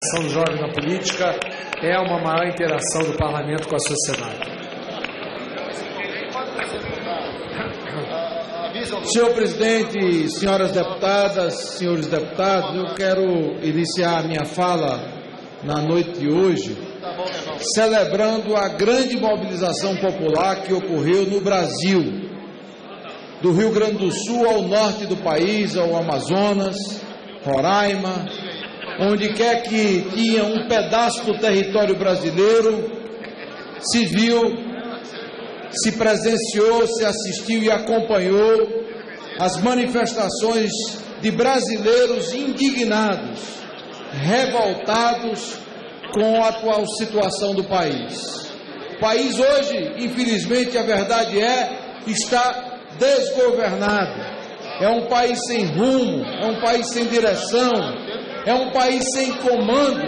A ação do jovem na política é uma maior interação do parlamento com a sociedade. Senhor presidente, senhoras deputadas, senhores deputados, eu quero iniciar a minha fala na noite de hoje celebrando a grande mobilização popular que ocorreu no Brasil, do Rio Grande do Sul ao norte do país, ao Amazonas, Roraima, onde quer que tinha um pedaço do território brasileiro, se viu, se presenciou, se assistiu e acompanhou as manifestações de brasileiros indignados, revoltados com a atual situação do país. O país hoje, infelizmente, a verdade está desgovernado. É um país sem rumo, é um país sem direção, é um país sem comando,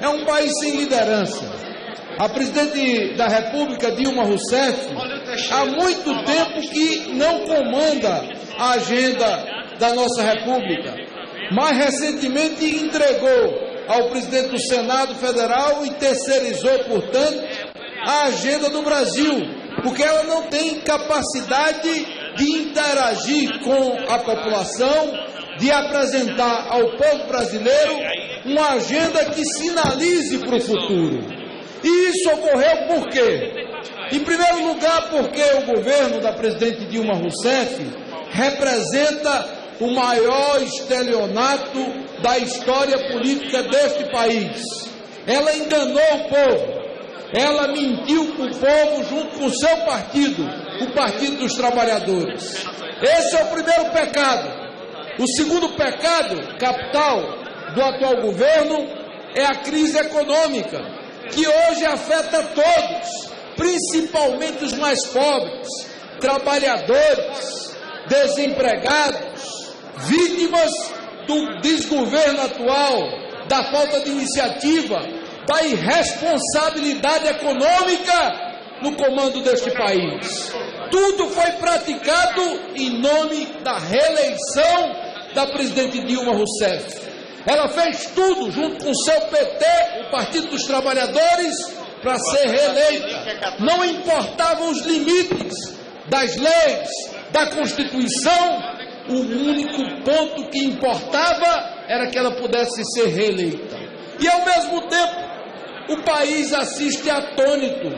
é um país sem liderança. A presidente da República, Dilma Rousseff, há muito tempo que não comanda a agenda da nossa República. Mais recentemente entregou ao presidente do Senado Federal e terceirizou, portanto, a agenda do Brasil, porque ela não tem capacidade de interagir com a população, de apresentar ao povo brasileiro uma agenda que sinalize para o futuro. E isso ocorreu por quê? Em primeiro lugar, porque o governo da presidente Dilma Rousseff representa o maior estelionato da história política deste país. Ela enganou o povo, ela mentiu para o povo junto com o seu partido, o Partido dos Trabalhadores. Esse é o primeiro pecado. O segundo pecado capital do atual governo é a crise econômica, que hoje afeta todos, principalmente os mais pobres, trabalhadores, desempregados, vítimas do desgoverno atual, da falta de iniciativa, da irresponsabilidade econômica no comando deste país. Tudo foi praticado em nome da reeleição da presidente Dilma Rousseff. Ela fez tudo junto com o seu PT, o Partido dos Trabalhadores, para ser reeleita. Não importavam os limites das leis, da Constituição, o único ponto que importava era que ela pudesse ser reeleita. E ao mesmo tempo, o país assiste atônito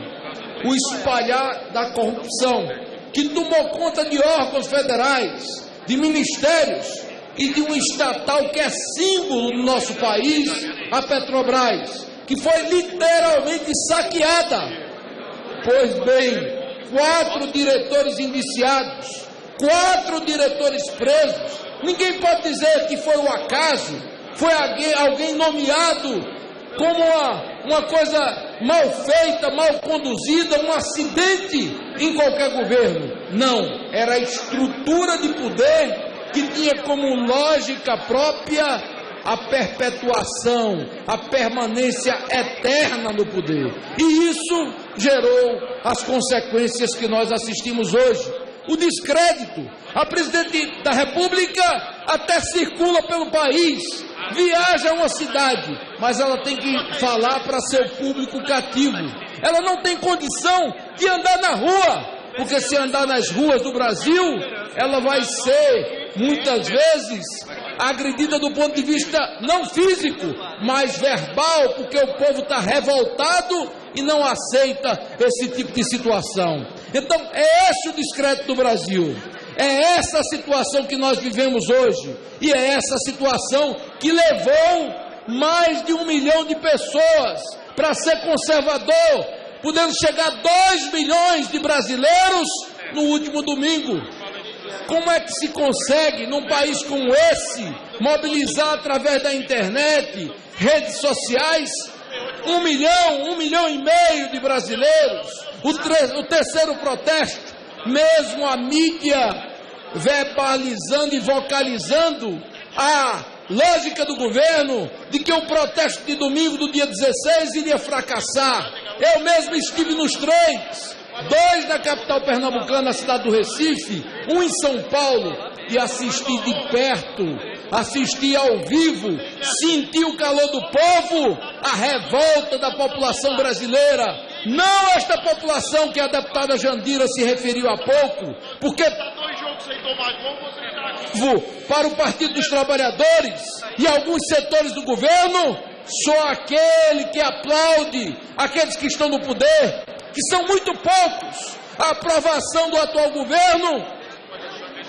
o espalhar da corrupção, que tomou conta de órgãos federais, de ministérios e de um estatal que é símbolo do nosso país, a Petrobras, que foi literalmente saqueada. Pois bem, 4 diretores indiciados, 4 diretores presos. Ninguém pode dizer que foi um acaso, foi alguém nomeado como uma coisa mal feita, mal conduzida, um acidente em qualquer governo. Não, era a estrutura de poder que tinha como lógica própria a perpetuação, a permanência eterna no poder. E isso gerou as consequências que nós assistimos hoje. O descrédito. A presidente da República até circula pelo país, viaja a uma cidade, mas ela tem que falar para seu público cativo. Ela não tem condição de andar na rua, porque se andar nas ruas do Brasil, ela vai ser, muitas vezes, agredida do ponto de vista não físico, mas verbal, porque o povo está revoltado e não aceita esse tipo de situação. Então, é esse o descrédito do Brasil. É essa a situação que nós vivemos hoje. E é essa situação que levou mais de 1 milhão de pessoas para ser conservador, podendo chegar a 2 milhões de brasileiros no último domingo. Como é que se consegue, num país como esse, mobilizar através da internet, redes sociais, 1 milhão e meio de brasileiros? O terceiro protesto, mesmo a mídia verbalizando e vocalizando a lógica do governo de que o protesto de domingo do dia 16 iria fracassar. Eu mesmo estive nos 3, 2 na capital pernambucana, na cidade do Recife, 1 em São Paulo, e assisti de perto assistir ao vivo, sentir o calor do povo, a revolta da população brasileira. Não esta população que a deputada Jandira se referiu há pouco, porque para o Partido dos Trabalhadores e alguns setores do governo, só aquele que aplaude aqueles que estão no poder, que são muito poucos. A aprovação do atual governo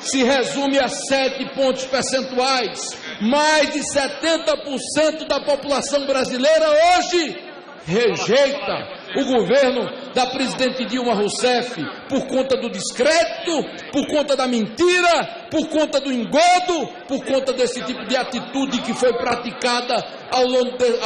se resume a 7 pontos percentuais. Mais de 70% da população brasileira hoje rejeita o governo da presidente Dilma Rousseff por conta do descrédito, por conta da mentira, por conta do engodo, por conta desse tipo de atitude que foi praticada ao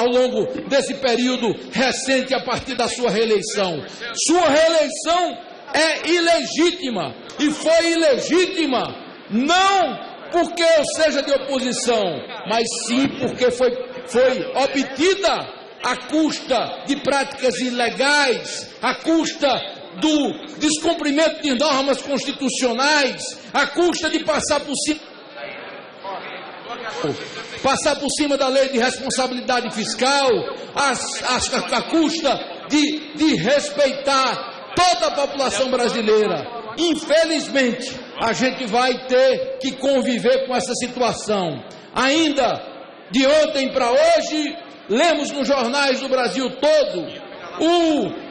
longo desse período recente a partir da sua reeleição. Sua reeleição é ilegítima, e foi ilegítima não porque eu seja de oposição, mas sim porque foi obtida à custa de práticas ilegais, à custa do descumprimento de normas constitucionais, à custa de passar por cima da lei de responsabilidade fiscal, à custa de desrespeitar toda a população brasileira. Infelizmente, a gente vai ter que conviver com essa situação. Ainda de ontem para hoje, lemos nos jornais do Brasil todo o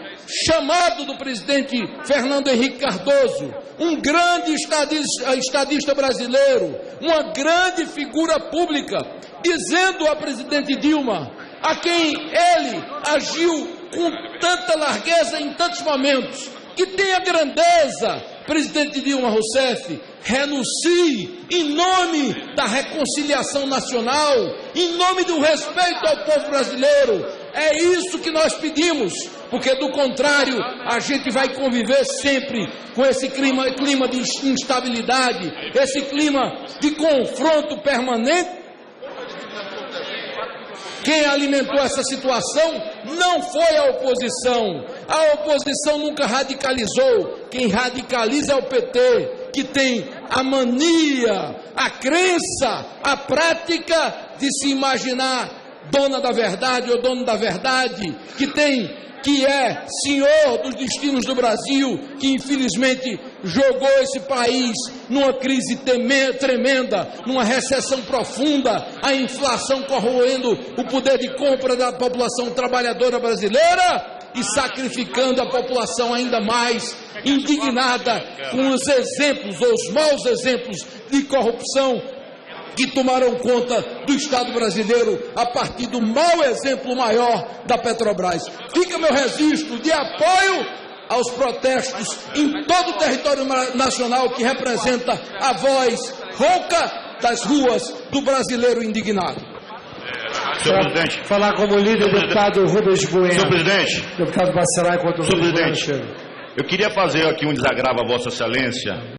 chamado do presidente Fernando Henrique Cardoso, um grande estadista brasileiro, uma grande figura pública, dizendo à presidente Dilma, a quem ele agiu com tanta largueza em tantos momentos, que tenha grandeza, presidente Dilma Rousseff, renuncie em nome da reconciliação nacional, em nome do respeito ao povo brasileiro. É isso que nós pedimos, porque do contrário, a gente vai conviver sempre com esse clima de instabilidade, esse clima de confronto permanente. Quem alimentou essa situação não foi a oposição. A oposição nunca radicalizou. Quem radicaliza é o PT, que tem a mania, a crença, a prática de se imaginar dona da verdade ou dono da verdade, que é senhor dos destinos do Brasil, que infelizmente jogou esse país numa crise tremenda, numa recessão profunda, a inflação corroendo o poder de compra da população trabalhadora brasileira e sacrificando a população ainda mais, indignada com os exemplos, ou os maus exemplos de corrupção que tomaram conta do Estado brasileiro a partir do mau exemplo maior da Petrobras. Fica meu registro de apoio aos protestos em todo o território nacional, que representa a voz rouca das ruas do brasileiro indignado. Senhor presidente. Falar como líder, deputado Rubens Bueno. Senhor presidente. Deputado Bacelar, enquanto o Senhor Rubens Bueno presidente, chega. eu queria fazer aqui um desagravo a Vossa Excelência.